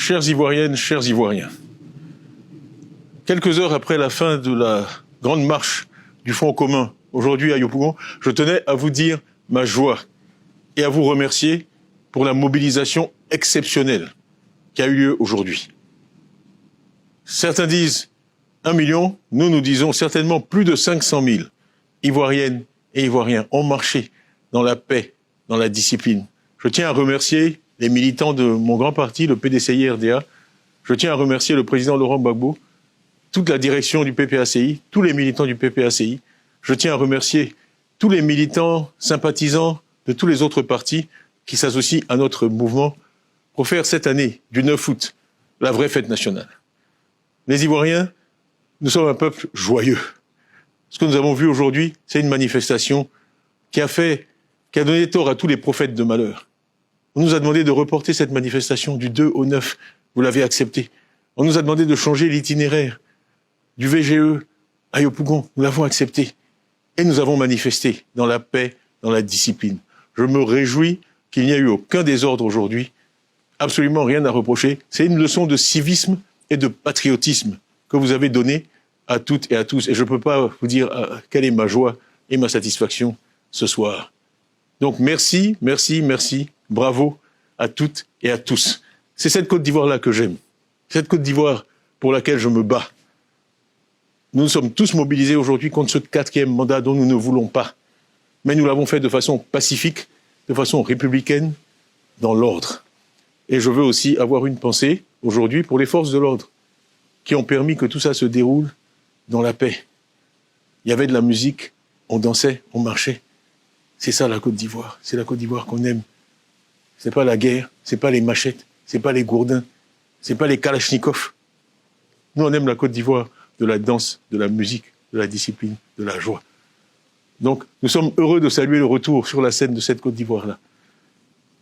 Chères Ivoiriennes, chers Ivoiriens, quelques heures après la fin de la grande marche du Front commun, aujourd'hui à Yopougon, je tenais à vous dire ma joie et à vous remercier pour la mobilisation exceptionnelle qui a eu lieu aujourd'hui. Certains disent 1 million, nous disons certainement plus de 500 000 Ivoiriennes et Ivoiriens ont marché dans la paix, dans la discipline. Je tiens à remercier les militants de mon grand parti, le PDCI-RDA. Je tiens à remercier le président Laurent Gbagbo, toute la direction du PPACI, tous les militants du PPACI. Je tiens à remercier tous les militants sympathisants de tous les autres partis qui s'associent à notre mouvement pour faire cette année, du 9 août, la vraie fête nationale. Les Ivoiriens, nous sommes un peuple joyeux. Ce que nous avons vu aujourd'hui, c'est une manifestation qui a donné tort à tous les prophètes de malheur. On nous a demandé de reporter cette manifestation du 2 au 9. Vous l'avez accepté. On nous a demandé de changer l'itinéraire du VGE à Yopougon. Nous l'avons accepté. Et nous avons manifesté dans la paix, dans la discipline. Je me réjouis qu'il n'y ait eu aucun désordre aujourd'hui. Absolument rien à reprocher. C'est une leçon de civisme et de patriotisme que vous avez donnée à toutes et à tous. Et je ne peux pas vous dire quelle est ma joie et ma satisfaction ce soir. Donc merci, merci, merci. Bravo à toutes et à tous. C'est cette Côte d'Ivoire-là que j'aime. Cette Côte d'Ivoire pour laquelle je me bats. Nous nous sommes tous mobilisés aujourd'hui contre ce 4e mandat dont nous ne voulons pas. Mais nous l'avons fait de façon pacifique, de façon républicaine, dans l'ordre. Et je veux aussi avoir une pensée aujourd'hui pour les forces de l'ordre qui ont permis que tout ça se déroule dans la paix. Il y avait de la musique, on dansait, on marchait. C'est ça la Côte d'Ivoire. C'est la Côte d'Ivoire qu'on aime. C'est pas la guerre, c'est pas les machettes, c'est pas les gourdins, c'est pas les kalachnikovs. Nous, on aime la Côte d'Ivoire de la danse, de la musique, de la discipline, de la joie. Donc, nous sommes heureux de saluer le retour sur la scène de cette Côte d'Ivoire-là.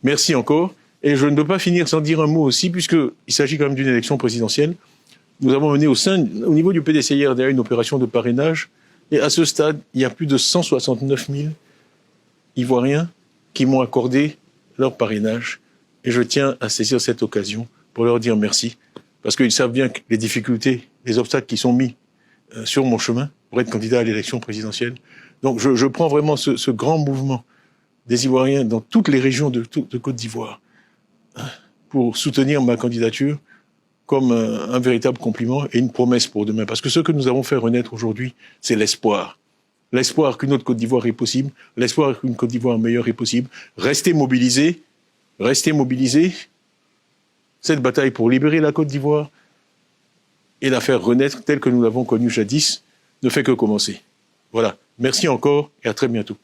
Merci encore. Et je ne peux pas finir sans dire un mot aussi, puisqu'il s'agit quand même d'une élection présidentielle. Nous avons mené au niveau du PDCI-RDA une opération de parrainage. Et à ce stade, il y a plus de 169 000 Ivoiriens qui m'ont accordé leur parrainage. Et je tiens à saisir cette occasion pour leur dire merci. Parce qu'ils savent bien que les difficultés, les obstacles qui sont mis sur mon chemin pour être candidat à l'élection présidentielle. Donc je prends vraiment ce grand mouvement des Ivoiriens dans toutes les régions de Côte d'Ivoire pour soutenir ma candidature comme un véritable compliment et une promesse pour demain. Parce que ce que nous avons fait renaître aujourd'hui, c'est l'espoir. L'espoir qu'une autre Côte d'Ivoire est possible, l'espoir qu'une Côte d'Ivoire meilleure est possible. Restez mobilisés, restez mobilisés. Cette bataille pour libérer la Côte d'Ivoire et la faire renaître telle que nous l'avons connue jadis ne fait que commencer. Voilà. Merci encore et à très bientôt.